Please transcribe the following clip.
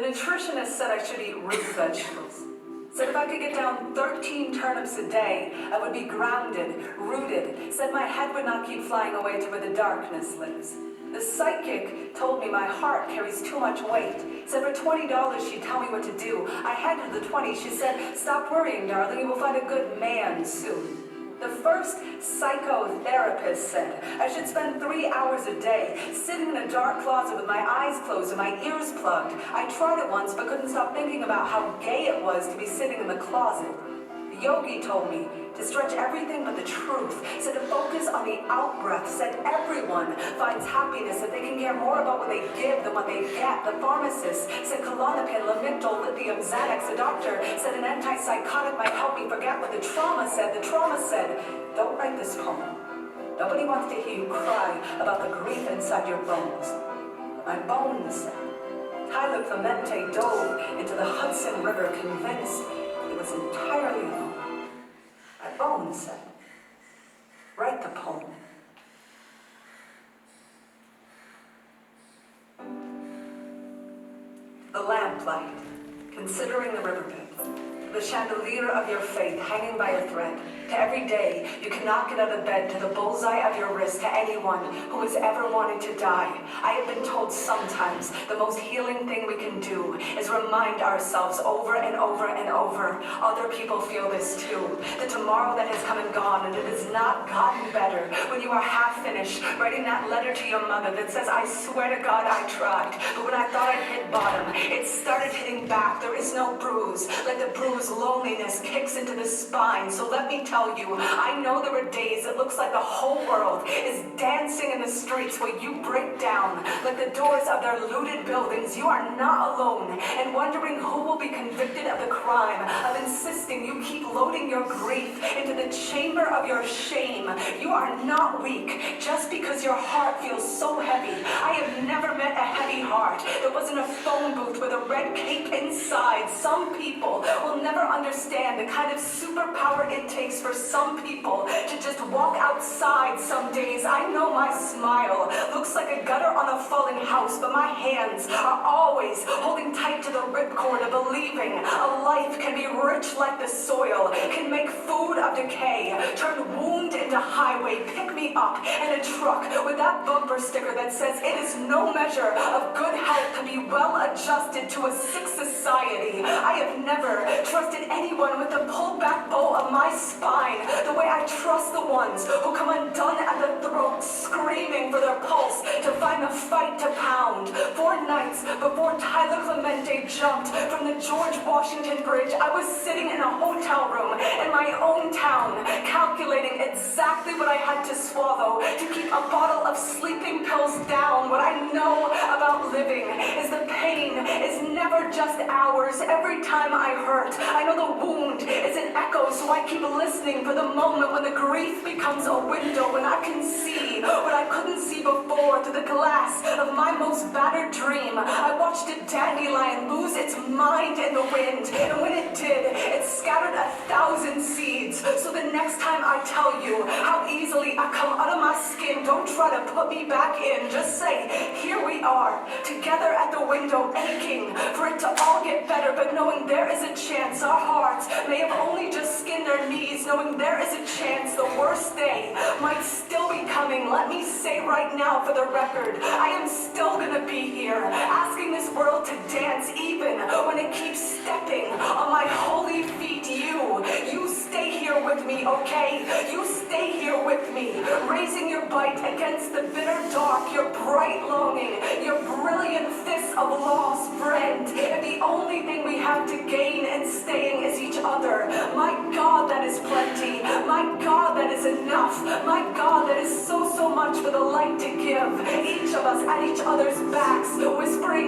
The nutritionist said I should eat root vegetables. Said if I could get down 13 turnips a day, I would be grounded, rooted. Said my head would not keep flying away to where the darkness lives. The psychic told me my heart carries too much weight. Said for $20 she'd tell me what to do. I handed her the 20. She said, stop worrying, darling, you will find a good man soon. The first psychotherapist said I should spend 3 hours a day sitting in a dark closet with my eyes closed and my ears plugged. I tried it once but couldn't stop thinking about how gay it was to be sitting in the closet. The yogi told me to stretch everything but the truth, said to focus on the out-breath, said everyone finds happiness if they can care more about what they give than what they get. The pharmacist said Klonopin, Lamictal, Lithium, Xanax. The doctor said an antipsychotic might help me forget what the trauma said. The trauma said, don't write this poem. Nobody wants to hear you cry about the grief inside your bones. My bones said. Tyler Clemente dove into the Hudson River convinced he was entirely alone. My bones said, write the poem. The lamplight, considering the riverbed, the chandelier of your faith hanging by a thread. To every day you cannot get out of bed, to the bullseye of your wrist, to anyone who has ever wanted to die. I have been told sometimes the most healing thing we can do is remind ourselves over and over and over. Other people feel this too. The tomorrow that has come and gone, and it has not gotten better. When you are half finished writing that letter to your mother that says, I swear to God I tried, but when I thought I'd hit bottom, it started hitting back. There is no bruise. Like the bruise, loneliness kicks into the spine. So let me tell you, I know there are days it looks like the whole world is dancing in the streets where you break down like the doors of their looted buildings. You are not alone, and wondering who will be convicted of the crime of insisting you keep loading your grief into the chamber of your shame. You are not weak just because your heart feels so heavy. I have never met a heavy heart that wasn't a phone booth with a red cape inside. Some people will never understand the kind of superpower it takes for some people to just walk outside some days. I know my smile looks like a gutter on a falling house, but my hands are always holding tight to the ripcord of believing a life can be rich like the soil, can make food of decay, turn wound into highway, pick me up in a truck with that bumper sticker that says it is no measure of good health to be well adjusted to a sick society. I have never trusted anyone with the pulled back bow of my spine the way I trust the ones who come undone at the throat, screaming for their pulse to find the fight to pound. 4 nights before Tyler Clemente jumped from the George Washington Bridge, I was sitting in a hotel room in my own town, calculating exactly what I had to swallow to keep a bottle of sleeping pills down. What I know about living is the pain is never just ours. Every time I hurt, I know the wound is an echo, so I keep listening for the moment when the grief becomes a window, when I can see what I couldn't see before through the glass of my most battered dream. I watched a dandelion lose its mind in the wind, and when it did, it scattered 1,000 seeds. So the next time I tell you how easily I come out of my skin, don't try to put me back in. Just say, here we are, together at the window, aching for it to all get better, but knowing there is a chance our hearts may have only just skinned their knees, knowing there is a chance the worst day might still be coming. Let me say right now for the record, I am still gonna be here, asking this world to dance even when it keeps stepping on my holy feet. You stay here with me, okay? You stay here with me, raising your bite against the bitter dark, your bright longing, your brilliant fists of lost friend. And the only thing we have to gain in staying is each other. My God, that is plenty. My God, that is enough. My God, that is so much for the light to give. Each of us at each other's backs, whispering